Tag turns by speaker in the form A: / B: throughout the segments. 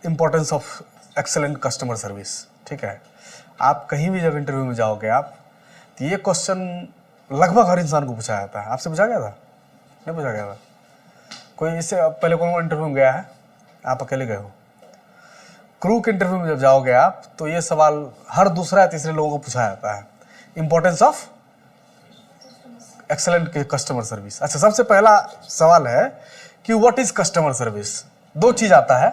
A: Importance of excellent customer service. ठीक है, आप कहीं भी जब इंटरव्यू में जाओगे आप, तो ये क्वेश्चन लगभग हर इंसान को पूछा जाता है। आपसे पूछा गया था? नहीं पूछा गया था? कोई इससे पहले कौन इंटरव्यू में गया है? आप अकेले गए हो? क्रू के इंटरव्यू में जब जाओगे आप, तो ये सवाल हर दूसरा या तीसरे लोगों को पूछा जाता है, importance of excellent customer service. अच्छा, सबसे पहला सवाल है कि व्हाट इज कस्टमर सर्विस। दो चीज आता है,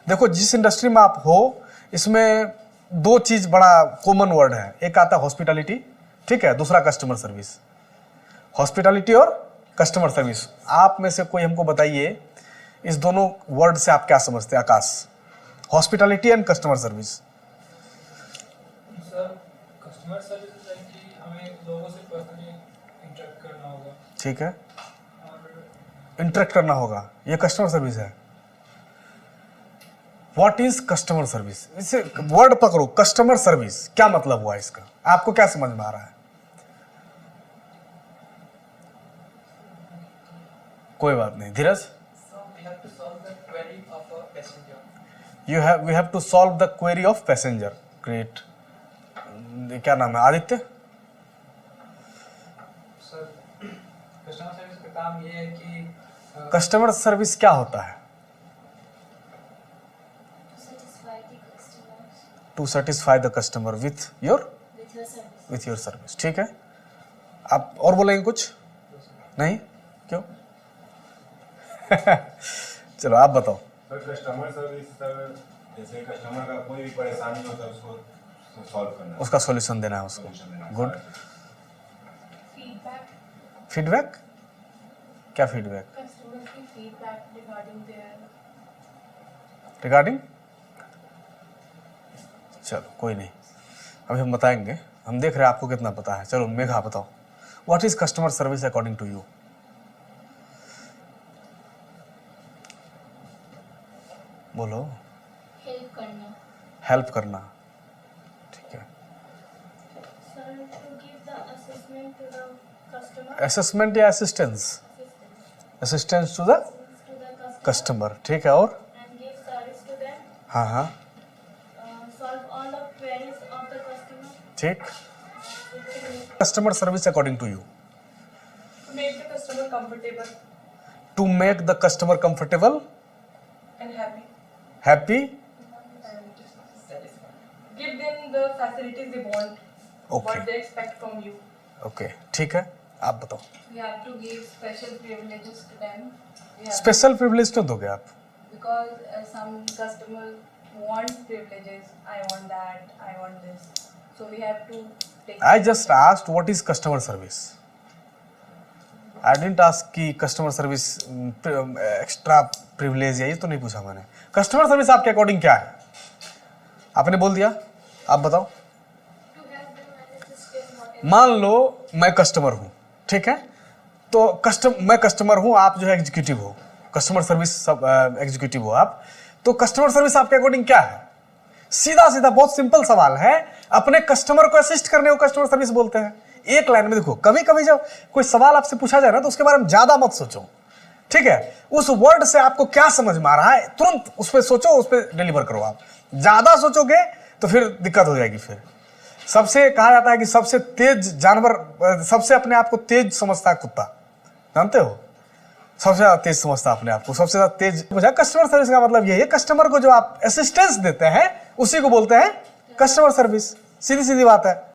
A: देखो जिस इंडस्ट्री में आप हो इसमें दो चीज बड़ा कॉमन वर्ड है, एक आता है हॉस्पिटैलिटी, ठीक है, दूसरा कस्टमर सर्विस। हॉस्पिटैलिटी और कस्टमर सर्विस, आप में से कोई हमको बताइए इस दोनों वर्ड से आप क्या समझते हैं? Akash, hospitality and customer service.
B: Sir, customer service है कि हमें लोगों से पर्सनली इंटरेक्ट करना होगा।
A: ठीक है,
B: और
A: इंटरेक्ट करना होगा, ये कस्टमर सर्विस है। What is customer service? इसे वर्ड पकड़ो, कस्टमर सर्विस क्या मतलब हुआ इसका? आपको क्या समझ में आ रहा है? कोई बात नहीं, Dheeraj. We have to solve the query of passenger. Great. क्या नाम है? आदित्य।
B: सर, कस्टमर सर्विस का काम ये है कि
A: कस्टमर सर्विस क्या होता है? To satisfy the customer with your service. ठीक है, आप और बोलेंगे कुछ? नहीं, क्यों? चलो आप बताओ।
C: सर, कस्टमर सर्विस सर, जैसे कस्टमर का कोई भी परेशानी होता है उसको सॉल्व करना,
A: उसका सॉल्यूशन देना है उसको। गुड। फीडबैक क्या? फीडबैक रिगार्डिंग, चलो कोई नहीं, अभी हम बताएंगे, हम देख रहे हैं आपको कितना पता है। चलो मेघा बताओ, what is customer service according to you? बोलो। हेल्प करना, ठीक है। असेसमेंट या assistance? Assistance to the customer, ठीक है। और हाँ हाँ, ठीक। Customer service according to you?
D: Make the customer comfortable
A: to make the customer comfortable,
D: and happy.
A: Happy,
D: Give them the facilities they want,
A: Okay.
D: what they expect from you.
A: Okay, ठीक है। आप बताओ।
E: We have to give special privileges to them. We have
A: special privilege क्यों दोगे आप?
E: because some customers want privileges. I want that. I want this. So we have to take.
A: I just asked what is customer service. I didn't ask कि customer service extra privilege है, ये तो नहीं पूछा मैंने। कस्टमर सर्विस आपके according क्या है? आपने बोल दिया, आप बताओ। मान लो मैं कस्टमर हूँ, ठीक है, तो मैं कस्टमर हूँ, आप जो है एग्जीक्यूटिव हो, कस्टमर सर्विस एग्जीक्यूटिव हो आप, तो कस्टमर सर्विस आपके अकॉर्डिंग क्या है? सीधा सीधा बहुत सिंपल सवाल है, अपने कस्टमर को असिस्ट करने को कस्टमर सर्विस बोलते हैं। एक लाइन में देखो, कभी कभी जब कोई सवाल आपसे पूछा जाए ना, तो उसके बारे में ज्यादा मत सोचो, ठीक है। उस वर्ड से आपको क्या समझ में आ रहा है तुरंत उस पर सोचो, उस पर डिलीवर करो। आप ज्यादा सोचोगे तो फिर दिक्कत हो जाएगी। फिर सबसे कहा जाता है कि सबसे तेज जानवर, सबसे अपने आप को तेज समझता है कुत्ता, जानते हो? सबसे ज्यादा तेज समझता है अपने आप को, सबसे ज्यादा तेज। कस्टमर सर्विस का मतलब यही है, कस्टमर को जो आप असिस्टेंस देते हैं उसी को बोलते हैं कस्टमर सर्विस। सीधी सीधी बात है।